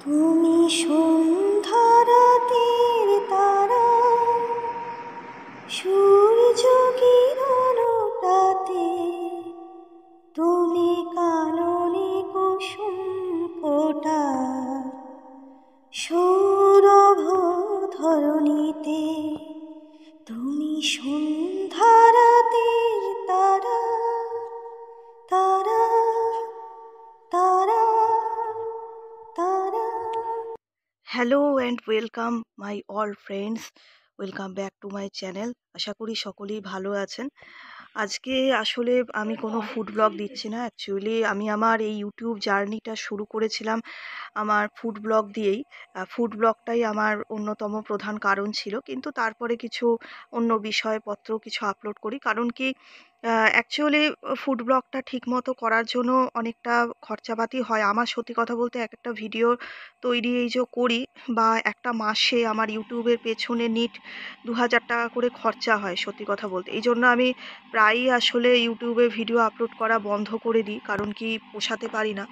তুমি সন্ধ্যা রাতের তারা, সূর্য কিরণটাতে তুমি কাননে কুসুম ফোটা, সৌরভ ধরণীতে তুমি সন্ধ্যা রাতের তারা, তারা তারা তারা। Hello and welcome my all friends, welcome back to my channel. আশা করি সকলেই ভালো আছেন। আজকে আসলে আমি কোনো ফুড ব্লগ দিচ্ছি না। অ্যাকচুয়ালি আমি আমার এই ইউটিউব জার্নিটা শুরু করেছিলাম আমার ফুড ব্লগ দিয়েই। ফুড ব্লগটাই আমার অন্যতম প্রধান কারণ ছিল, কিন্তু তারপরে কিছু অন্য বিষয়পত্র কিছু আপলোড করি। কারণ কি, অ্যাকচুয়ালি ফুড ব্লগটা ঠিকমতো করার জন্য অনেকটা খরচাপাতি হয়। আমার সত্যি কথা বলতে এক একটা ভিডিও তৈরি এই যে করি, বা একটা মাসে আমার ইউটিউবের পেছনে নিট 2000 টাকা করে খরচা হয় সত্যি কথা বলতে। এই জন্য আমি প্রায়ই আসলে ইউটিউবে ভিডিও আপলোড করা বন্ধ করে দিই, কারণ কি পোষাতে পারি না।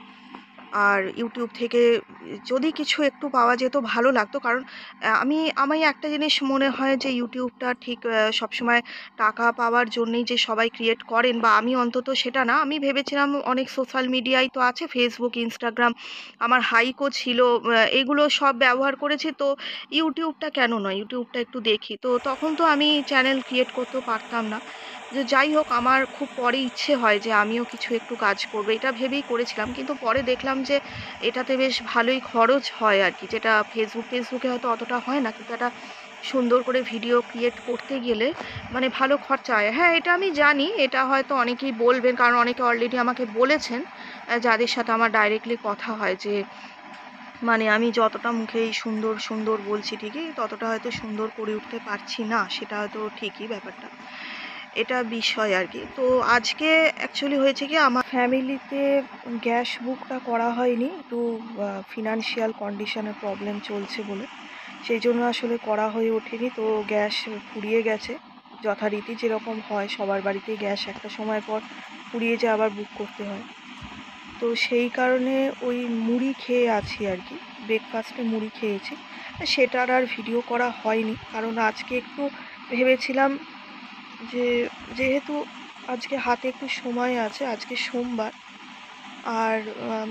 আর ইউটিউব থেকে যদি কিছু একটু পাওয়া যেত ভালো লাগতো, কারণ আমি একটা জিনিস মনে হয় যে ইউটিউবটা ঠিক সবসময় টাকা পাওয়ার জন্যেই যে সবাই ক্রিয়েট করেন, বা আমি অন্তত সেটা না। আমি ভেবেছিলাম অনেক সোশ্যাল মিডিয়ায় তো আছে, ফেসবুক, ইনস্টাগ্রাম, আমার হাইকও ছিল, এগুলো সব ব্যবহার করেছি। তো ইউটিউবটা কেন নয়, ইউটিউবটা একটু দেখি। তো তখন তো আমি চ্যানেল ক্রিয়েট করতেও পারতাম না। যে যাই হোক, আমার খুব পরে ইচ্ছে হয় যে আমিও কিছু একটু কাজ করবো, এটা ভেবেই করেছিলাম। কিন্তু পরে দেখলাম যে এটাতে বেশ ভালোই খরচ হয় আর কি, যেটা ফেসবুকে হয়তো অতটা হয় না, কিন্তু একটা সুন্দর করে ভিডিও ক্রিয়েট করতে গেলে মানে ভালো খরচা হয়। হ্যাঁ, এটা আমি জানি, এটা হয়তো অনেকেই বলবেন, কারণ অনেকে অলরেডি আমাকে বলেছেন, যাদের সাথে আমার ডাইরেক্টলি কথা হয়, যে মানে আমি যতটা মুখেই সুন্দর সুন্দর বলছি ঠিকই, ততটা হয়তো সুন্দর করে উঠতে পারছি না, সেটা হয়তো ঠিকই ব্যাপারটা, এটা বিষয় আর কি। তো আজকে অ্যাকচুয়ালি হয়েছে কি, আমার ফ্যামিলিতে গ্যাস বুকটা করা হয়নি, একটু ফিনান্সিয়াল কন্ডিশনের প্রবলেম চলছে বলে, সেই জন্য আসলে করা হয়ে ওঠেনি। তো গ্যাস ফুরিয়ে গেছে, যথারীতি যেরকম হয় সবার বাড়িতেই গ্যাস একটা সময় পর ফুরিয়ে যায়, আবার বুক করতে হয়। তো সেই কারণে ওই মুড়ি খেয়ে আছি আর কি, ব্রেকফাস্টে মুড়ি খেয়েছি। সেটার আর ভিডিও করা হয়নি, কারণ আজকে একটু ভেবেছিলাম যে যেহেতু আজকে হাতে একটু সময় আছে, আজকে সোমবার, আর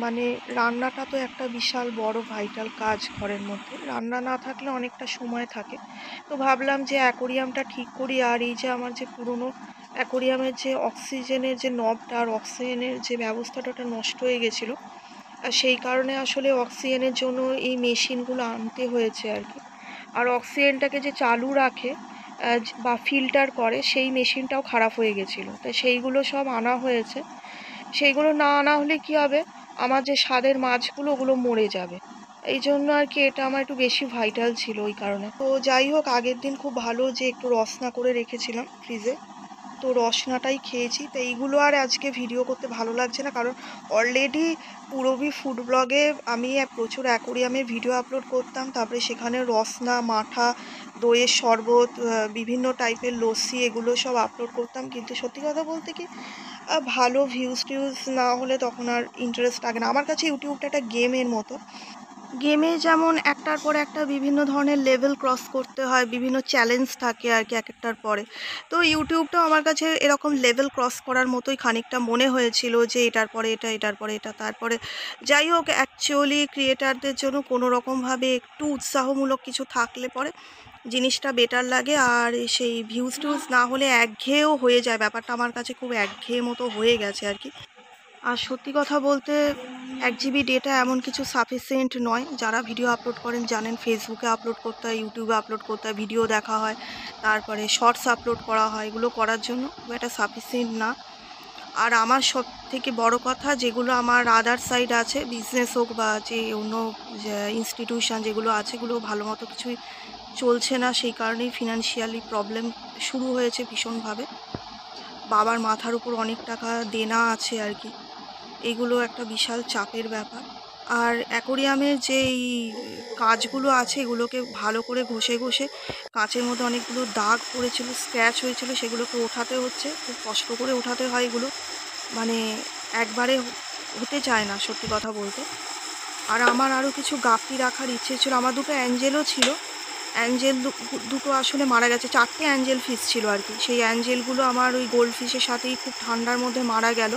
মানে রান্নাটা তো একটা বিশাল বড় ভাইটাল কাজ ঘরের মধ্যে, রান্না না থাকলে অনেকটা সময় থাকে। তো ভাবলাম যে অ্যাকোরিয়ামটা ঠিক করি, আর এই যে আমার যে পুরনো অ্যাকোরিয়ামের যে অক্সিজেনের যে নবটা আর অক্সিজেনের যে ব্যবস্থাটা, ওটা নষ্ট হয়ে গেছিলো। আর সেই কারণে আসলে অক্সিজেনের জন্য এই মেশিনগুলো আনতে হয়েছে আর কি। আর অক্সিজেনটাকে যে চালু রাখে বা ফিল্টার করে, সেই মেশিনটাও খারাপ হয়ে গেছিলো, তাই সেইগুলো সব আনা হয়েছে। সেইগুলো না আনা হলে কি হবে, আমার যে স্বাদের মাছগুলো ওগুলো মরে যাবে। এই জন্য আর কি এটা আমার একটু বেশি ভাইটাল ছিল ওই কারণে। তো যাই হোক, আগের দিন খুব ভালো যে একটু রসনা করে রেখেছিলাম ফ্রিজে, তো রসনাটাই খেয়েছি। তো এইগুলো আর আজকে ভিডিও করতে ভালো লাগছে না, কারণ অলরেডি পূরবী ফুড ব্লগে আমি প্রচুর অ্যাকোরিয়ামের ভিডিও আপলোড করতাম, তারপরে সেখানে রসনা, মাঠা, দইয়ের শরবত, বিভিন্ন টাইপের লস্যি, এগুলো সব আপলোড করতাম। কিন্তু সত্যি কথা বলতে কি, ভালো ভিউজ না হলে তখন আর ইন্টারেস্ট লাগে না। আমার কাছে ইউটিউবটা একটা গেমের মতো। গেমে যেমন একটার পর একটা বিভিন্ন ধরনের লেভেল ক্রস করতে হয়, বিভিন্ন চ্যালেঞ্জ থাকে আর কি এক একটার পরে। তো ইউটিউবটাও আমার কাছে এরকম লেভেল ক্রস করার মতোই খানিকটা মনে হয়েছিল, যে এটার পরে এটা, এটার পরে এটা, তারপরে যাই হোক, অ্যাকচুয়ালি ক্রিয়েটারদের জন্য কোনো রকমভাবে একটু উৎসাহমূলক কিছু থাকলে পরে জিনিসটা বেটার লাগে। আর সেই ভিউজ না হলে একঘেয়েও হয়ে যায় ব্যাপারটা, আমার কাছে খুব একঘেয়ে মতো হয়ে গেছে আর কি। আর সত্যি কথা বলতে 1 GB ডেটা এমন কিছু সাফিসিয়েন্ট নয়। যারা ভিডিও আপলোড করেন জানেন, ফেসবুকে আপলোড করতে হয়, ইউটিউবে আপলোড করতে হয়, ভিডিও দেখা হয়, তারপরে শর্টস আপলোড করা হয়, এগুলো করার জন্য খুব একটা সাফিসিয়েন্ট না। আর আমার সব থেকে বড় কথা, যেগুলো আমার আদার সাইড আছে, বিজনেস হোক বা যে অন্য ইনস্টিটিউশন যেগুলো আছে, এগুলো ভালো মতো কিছুই চলছে না। সেই কারণেই ফিনান্সিয়ালি প্রবলেম শুরু হয়েছে ভীষণভাবে। বাবার মাথার উপর অনেক টাকা দেনা আছে আর কি, এগুলো একটা বিশাল চাপের ব্যাপার। আর অ্যাকোরিয়ামের যে এই কাঁচগুলো আছে, এগুলোকে ভালো করে ঘষে ঘষে, কাঁচের মধ্যে অনেকগুলো দাগ পড়েছিল, স্ক্র্যাচ হয়েছিল, সেগুলোকে ওঠাতে হচ্ছে, খুব কষ্ট করে ওঠাতে হয় এগুলো, মানে একবারে হতে চায় না সত্যি কথা বলতে। আর আমার আরও কিছু গাপ্পি রাখার ইচ্ছে ছিল। আমার দুটো অ্যাঞ্জেলও ছিল। অ্যাঞ্জেল দুটো আসলে মারা গেছে। 4টে অ্যাঞ্জেল ফিশ ছিল আর কি। সেই অ্যাঞ্জেলগুলো আমার ওই গোল্ড ফিশের সাথেই খুব ঠান্ডার মধ্যে মারা গেল।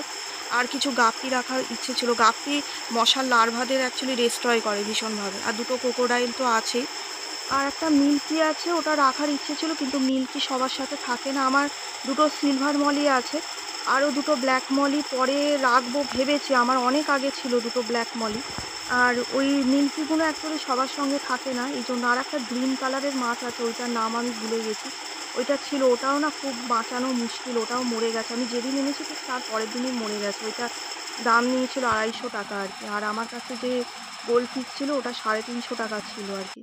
আর কিছু গাপ্পি রাখার ইচ্ছে ছিল। গাপ্পি মশার লার্ভাদের অ্যাকচুয়ালি ডেস্ট্রয় করে ভীষণভাবে। আর দুটো ক্রোকোডাইল তো আছেই। আর একটা মিল্কি আছে, ওটা রাখার ইচ্ছে ছিল, কিন্তু মিল্কি সবার সাথে থাকে না। আমার দুটো সিলভার মলি আছে, আরও দুটো ব্ল্যাক মলি পরে রাখবো ভেবেছি। আমার অনেক আগে ছিল দুটো ব্ল্যাক মলি। আর ওই মিল্কিগুলো অ্যাকচুয়ালি সবার সঙ্গে থাকে না, এই জন্য। আর একটা গ্রিন কালারের মাছ আছে, ওইটার নাম আমি ভুলে গেছি। ওইটা ছিল, ওটাও না খুব বাঁচানো মুশকিল, ওটাও মরে গেছে। আমি যেদিন এনেছি ঠিক তার পরের দিনই মরে গেছে। ওইটা দাম নিয়েছিল 250 টাকা আর কি। আর আমার কাছে যে গোল্ড ফিশ ছিল ওটা 350 টাকা ছিল আর কি।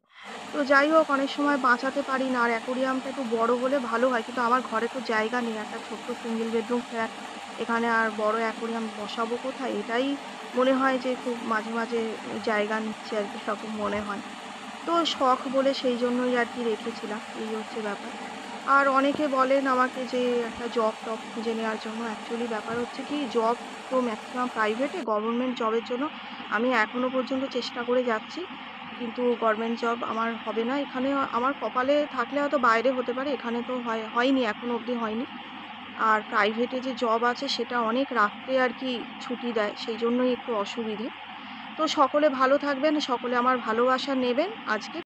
তো যাই হোক, অনেক সময় বাঁচাতে পারি না। আর অ্যাকোরিয়ামটা একটু বড় হলে ভালো হয়, কিন্তু আমার ঘরে তো জায়গা নেই, একটা ছোট্ট সিঙ্গেল বেডরুম ফ্ল্যাট। এখানে আর বড় অ্যাকোরিয়াম বসাবো কোথায়? এটাই মনে হয় যে খুব মাঝে মাঝে জায়গা নিচ্ছে আর কি, এরকম মনে হয়। তো শখ বলে সেই জন্যই আর কি রেখেছিলাম, এই হচ্ছে ব্যাপার। আর অনেকে বলেন আমাকে যে একটা জব টব খুঁজে নেওয়ার জন্য। অ্যাকচুয়ালি ব্যাপার হচ্ছে কি, জব তো ম্যাক্সিমাম প্রাইভেটে। গভর্নমেন্ট জবের জন্য আমি এখনো পর্যন্ত চেষ্টা করে যাচ্ছি, কিন্তু গভর্নমেন্ট জব আমার হবে না এখানে। আমার কপালে থাকলে হয়তো বাইরে হতে পারে, এখানে তো হয়নি, এখনো অবধি হয়নি। আর প্রাইভেটে যে জব আছে সেটা অনেক রাত্রে আর কি ছুটি দেয়, সেই জন্যই একটু অসুবিধে। তো সকলে ভালো থাকবেন, সকলে আমার ভালোবাসা নেবেন। আজকে